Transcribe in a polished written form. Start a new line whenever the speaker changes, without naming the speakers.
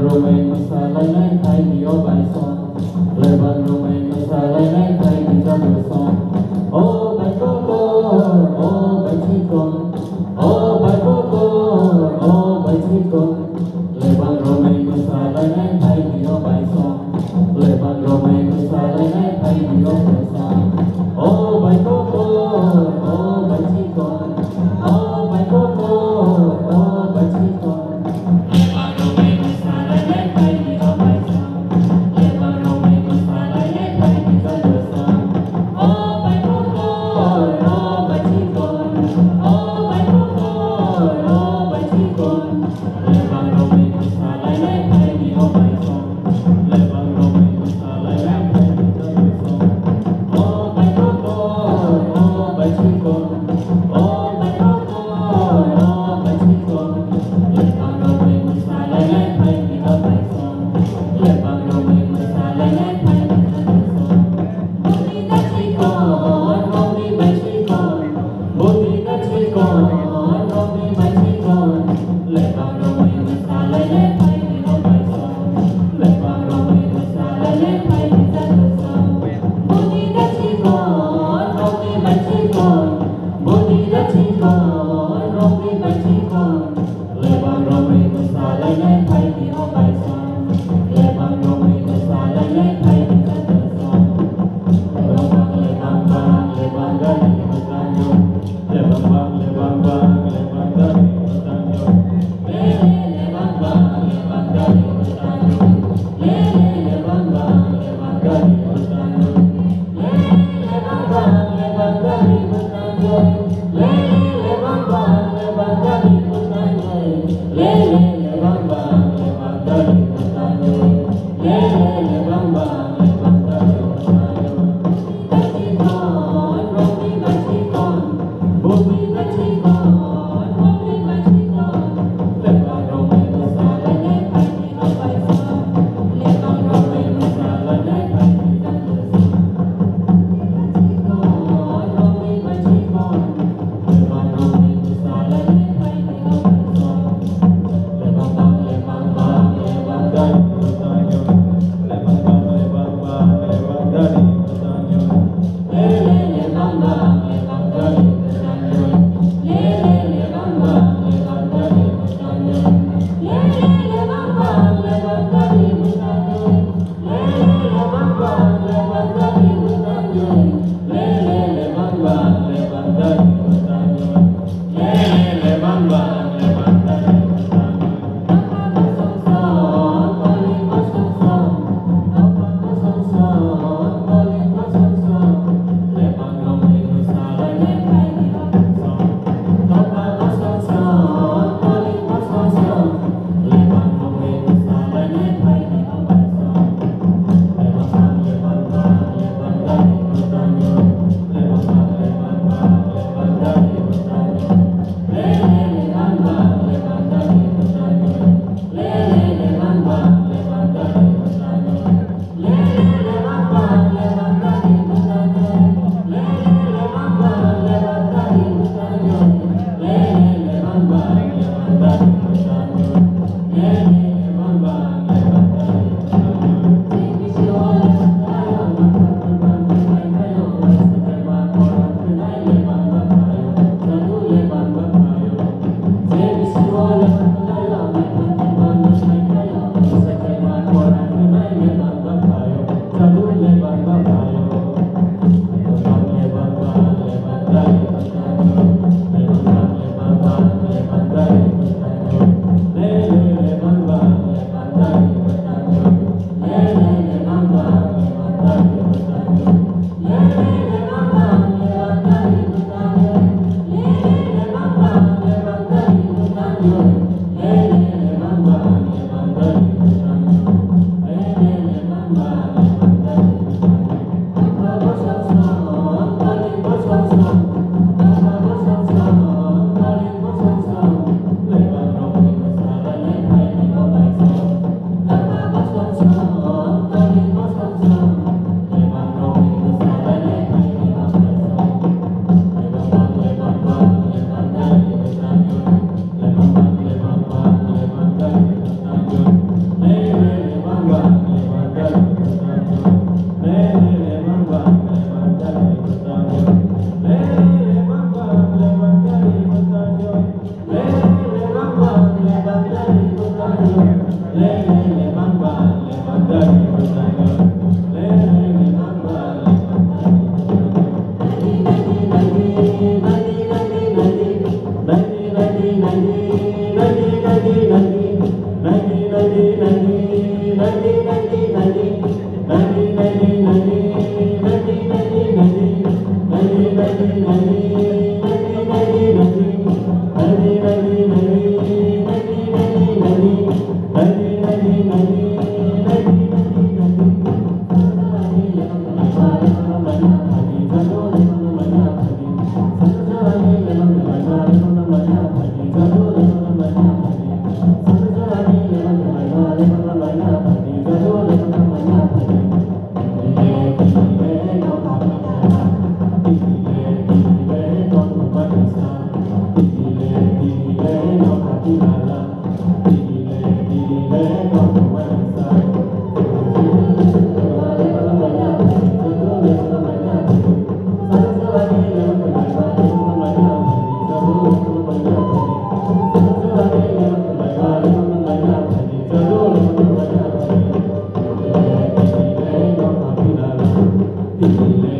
Romeo sa lai lai thay mi o bai son le ban Romeo sa lai lai thay mi cho du son o bai cô cô o bai chi con o bai cô cô o bai chi con le ban Romeo sa lai lai thay mi o bai son le ban Romeo sa lai lai thay mi o bai son o bai cô cô o bai chi con o bai cô cô o bai chi con Oh Thank you.